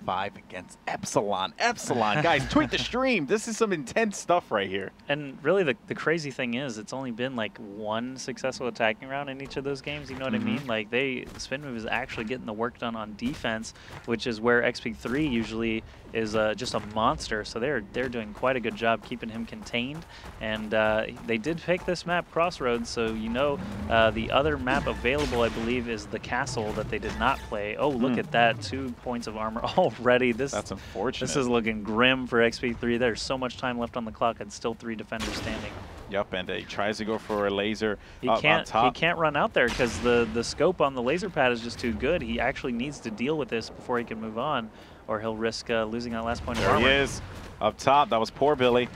5 against Epsilon. Epsilon, guys, tweet the stream. This is some intense stuff right here. And really, the crazy thing is, it's only been like one successful attacking round in each of those games. You know what I mean? Like, SpinMove is actually getting the work done on defense, which is where XP3 usually is just a monster. So they're doing quite a good job keeping him contained. And they did pick this map, Crossroads. So you know, the other map available, I believe, is the castle that they did not play. Oh, look at that! 2 points of armor already. That's unfortunate. This is looking grim for XP3. There's so much time left on the clock, and still 3 defenders standing. Yep, and he tries to go for a laser on top. He can't run out there because the scope on the laser pad is just too good. He actually needs to deal with this before he can move on, or he'll risk losing that last point of armor. There he is. Up top, that was Poor Billy.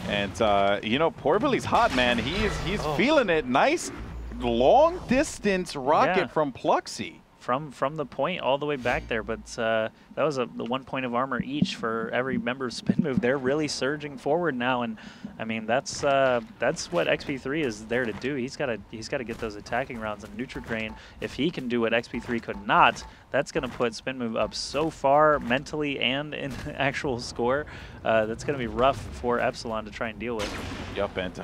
And, you know, Poor Billy's hot, man. He's feeling it. Nice long-distance rocket from Pluxy. From the point all the way back there, but that was the 1 point of armor each for every member of SpinMove. They're really surging forward now, and I mean that's what XP3 is there to do. He's got to get those attacking rounds. And Nutrigrain, if he can do what XP3 could not, that's going to put SpinMove up so far mentally and in actual score. That's going to be rough for Epsilon to try and deal with. Yup, and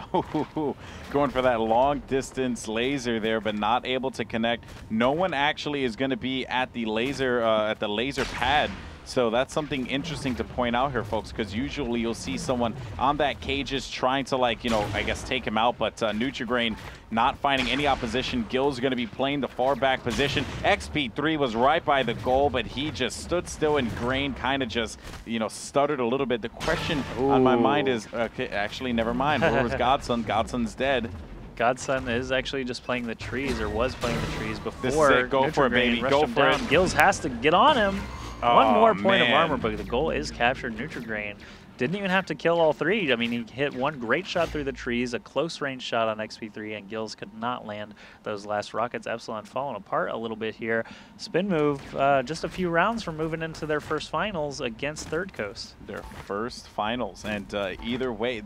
going for that long distance laser there, but not able to connect. No one actually is going to be at the laser pad. So that's something interesting to point out here, folks, because usually you'll see someone on that cages trying to, like, you know, I guess take him out, but Nutrigrain not finding any opposition. Gill's going to be playing the far back position. XP3 was right by the goal, but he just stood still, and Grain kind of just, you know, stuttered a little bit. The question on my mind is, okay, actually, never mind. Where was Godson? Godson's dead. Godson is actually just playing the trees, or was playing the trees before. This is it. Go for it, baby. Go for it. Gills has to get on him. One more point of armor, but the goal is captured. Nutrigrain didn't even have to kill all 3. I mean, he hit one great shot through the trees, a close range shot on XP3, and Gills could not land those last rockets. Epsilon falling apart a little bit here. SpinMove just a few rounds from moving into their first finals against Third Coast. Their first finals, and either way,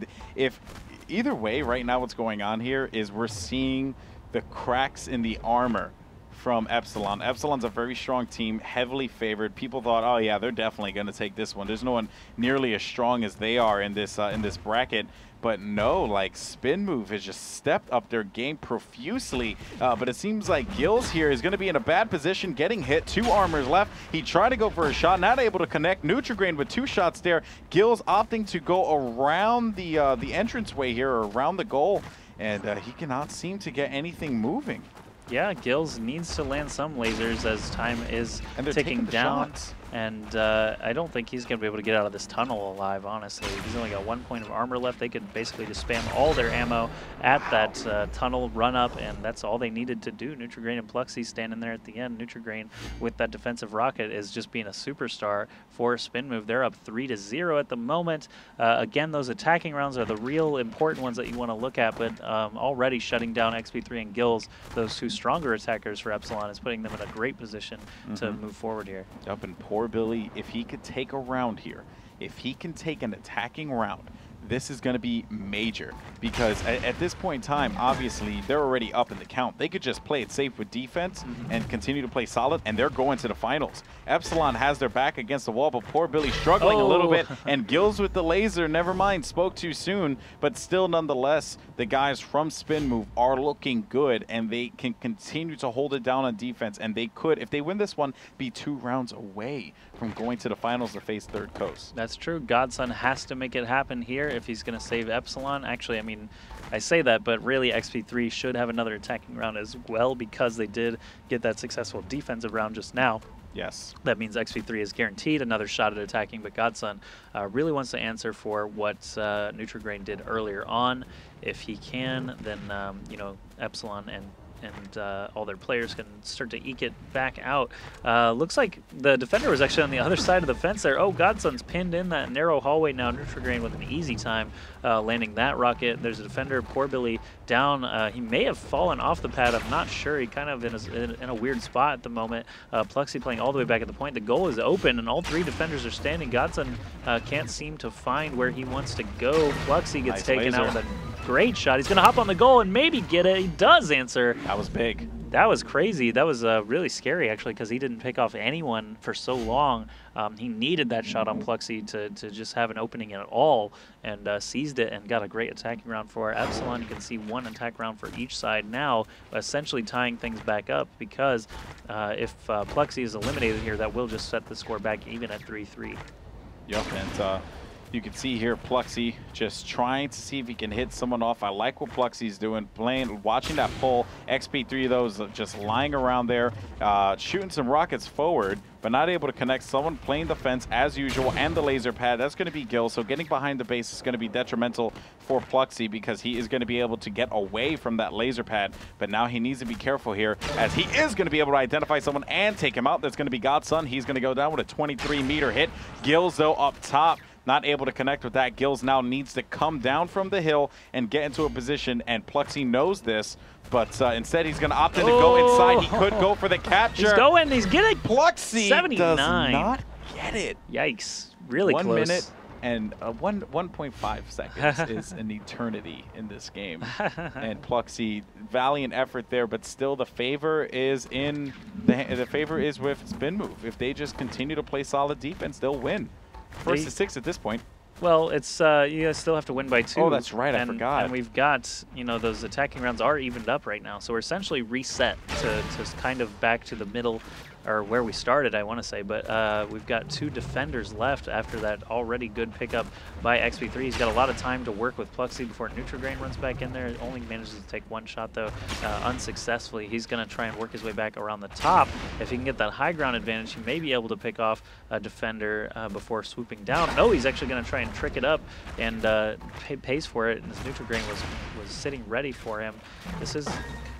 right now what's going on here is we're seeing the cracks in the armor from Epsilon. Epsilon's a very strong team, heavily favored. People thought, oh yeah, they're definitely going to take this one. There's no one nearly as strong as they are in this bracket. But no, like, SpinMove has just stepped up their game profusely. But it seems like Gills here is going to be in a bad position, getting hit. 2 armors left. He tried to go for a shot, not able to connect. Nutrigrain with 2 shots there. Gills opting to go around the entranceway here, or around the goal, and he cannot seem to get anything moving. Yeah, Gills needs to land some lasers as time is ticking down. And I don't think he's going to be able to get out of this tunnel alive, honestly. He's only got 1 point of armor left. They could basically just spam all their ammo at that tunnel run up, and that's all they needed to do. Nutrigrain and Pluxy standing there at the end. Nutrigrain with that defensive rocket is just being a superstar for SpinMove. They're up 3-0 at the moment. Again, those attacking rounds are the real important ones that you want to look at, but already shutting down XP3 and Gills, those 2 stronger attackers for Epsilon, is putting them in a great position to move forward here. Up and Poor Billy, if he could take a round here, if he can take an attacking round, this is going to be major, because at this point in time, obviously, they're already up in the count. They could just play it safe with defense and continue to play solid, and they're going to the finals. Epsilon has their back against the wall, but Poor Billy struggling a little bit, and Gills with the laser, never mind, spoke too soon, but still, nonetheless, the guys from SpinMove are looking good, and they can continue to hold it down on defense, and they could, if they win this one, be 2 rounds away from going to the finals to face Third Coast. That's true. Godson has to make it happen here if he's going to save Epsilon. Actually, I mean, I say that, but really XP3 should have another attacking round as well, because they did get that successful defensive round just now. Yes. That means XP3 is guaranteed another shot at attacking, but Godson really wants to answer for what Nutrigrain did earlier on. If he can, then, you know, Epsilon and all their players can start to eke it back out. Looks like the defender was actually on the other side of the fence there. Oh, Godson's pinned in that narrow hallway now. Nutrigrain with an easy time landing that rocket. There's a defender, Poor Billy, down. He may have fallen off the pad. I'm not sure. He kind of in a weird spot at the moment. Pluxy playing all the way back at the point. The goal is open, and all 3 defenders are standing. Godson can't seem to find where he wants to go. Pluxy gets taken out with a great shot. He's going to hop on the goal and maybe get it. He does answer. That was big. That was crazy. That was really scary, actually, because he didn't pick off anyone for so long. He needed that shot on Pluxy to just have an opening at all, and seized it and got a great attacking round for Epsilon. You can see one attack round for each side now, essentially tying things back up, because if Pluxy is eliminated here, that will just set the score back even at 3-3. Yep, and you can see here Pluxy just trying to see if he can hit someone off. I like what Pluxy's doing, watching that pull. XP3, though, is just lying around there, shooting some rockets forward, but not able to connect. Someone playing the fence as usual, and the laser pad. That's going to be Gil, so getting behind the base is going to be detrimental for Pluxy, because he is going to be able to get away from that laser pad. But now he needs to be careful here, as he is going to be able to identify someone and take him out. That's going to be Godson. He's going to go down with a 23-meter hit. Gil's, though, up top, not able to connect with that. Gills now needs to come down from the hill and get into a position, and Pluxy knows this, but instead he's going to opt in to go inside. He could go for the capture. He's going. He's getting Pluxy 79. does not get it. Yikes. Really close. 1 minute and 1.5 seconds is an eternity in this game. And Pluxy, valiant effort there, but still the favor is with SpinMove. If they just continue to play solid defense, they'll win. First to 6 at this point. Well, it's you still have to win by 2. Oh, that's right. I forgot. And we've got, those attacking rounds are evened up right now. So we're essentially reset to kind of back to the middle, or where we started, I want to say. But we've got 2 defenders left after that already good pickup by XP3. He's got a lot of time to work with Pluxy before Nutrigrain runs back in there. Only manages to take 1 shot, though, unsuccessfully. He's going to try and work his way back around the top. If he can get that high ground advantage, he may be able to pick off a defender before swooping down. No, he's actually going to try and trick it up and pays for it. And this Nutrigrain was sitting ready for him. This is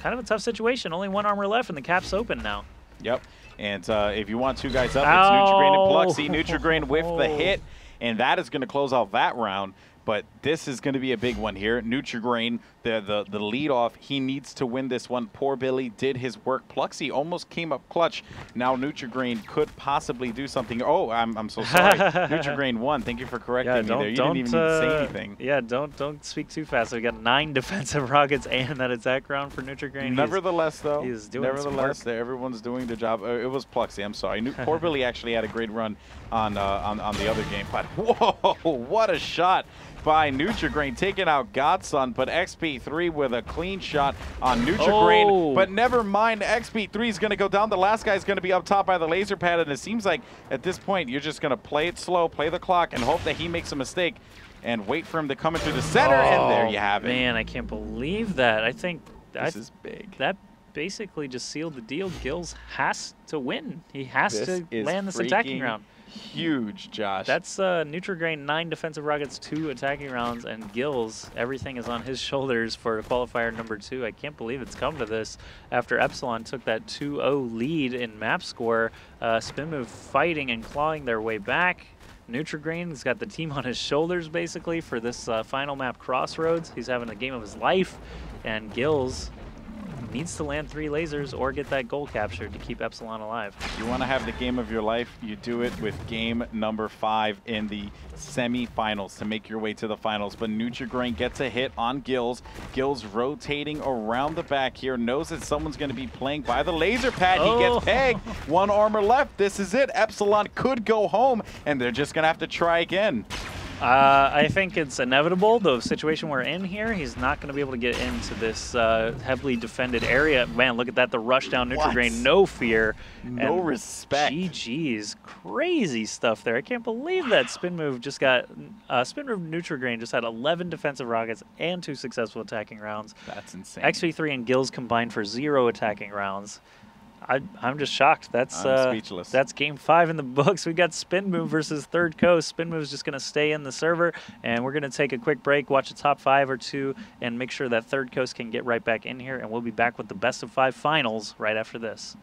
kind of a tough situation. Only 1 armor left, and the cap's open now. Yep. And if you want 2 guys up, it's Nutrigrain and Pluxy. Nutrigrain with the hit, and that is going to close out that round. But this is going to be a big one here. Nutrigrain, the lead off, he needs to win this one. Poor Billy did his work. Pluxy almost came up clutch. Now Nutrigrain could possibly do something. Oh, I'm so sorry. Nutrigrain won. Thank you for correcting me there. You didn't even need to say anything. Yeah, don't speak too fast. We got 9 defensive rockets and that attack round for Nutrigrain. Nevertheless, though, he's doing everyone's doing their job. It was Pluxy. I'm sorry. Poor Billy actually had a great run on the other game. But whoa, what a shot by Nutrigrain, taking out Godson, but XP3 with a clean shot on Nutrigrain. Oh. But never mind, XP3 is going to go down. The last guy is going to be up top by the laser pad, and it seems like at this point you're just going to play it slow, play the clock, and hope that he makes a mistake and wait for him to come into the center, and there you have it. Man, I can't believe that. I think this is big. That basically just sealed the deal. Gills has to win. He has to land this attacking round. Huge, Josh. That's Nutrigrain, 9 defensive rockets, 2 attacking rounds, and Gills, everything is on his shoulders for qualifier number 2. I can't believe it's come to this after Epsilon took that 2-0 lead in map score. SpinMove fighting and clawing their way back. Nutrigrain's got the team on his shoulders, basically, for this final map Crossroads. He's having the game of his life, and Gills needs to land 3 lasers or get that goal captured to keep Epsilon alive. You want to have the game of your life, you do it with game number 5 in the semi-finals to make your way to the finals. But Nutrigrain gets a hit on Gills. Gills rotating around the back here, knows that someone's going to be playing by the laser pad. He gets pegged. 1 armor left. This is it. Epsilon could go home, and they're just going to have to try again. I think it's inevitable, the situation we're in here. He's not going to be able to get into this heavily defended area. Man, look at that, the rush down Nutrigrain, no fear. No respect. GG's, crazy stuff there. I can't believe that SpinMove just got, SpinMove Nutrigrain just had 11 defensive rockets and 2 successful attacking rounds. That's insane. XP3 and Gills combined for 0 attacking rounds. I'm just shocked. I'm speechless. That's game 5 in the books. We got SpinMove versus Third Coast. SpinMove's just going to stay in the server, and we're going to take a quick break, watch a top 5 or 2, and make sure that Third Coast can get right back in here, and we'll be back with the best of 5 finals right after this.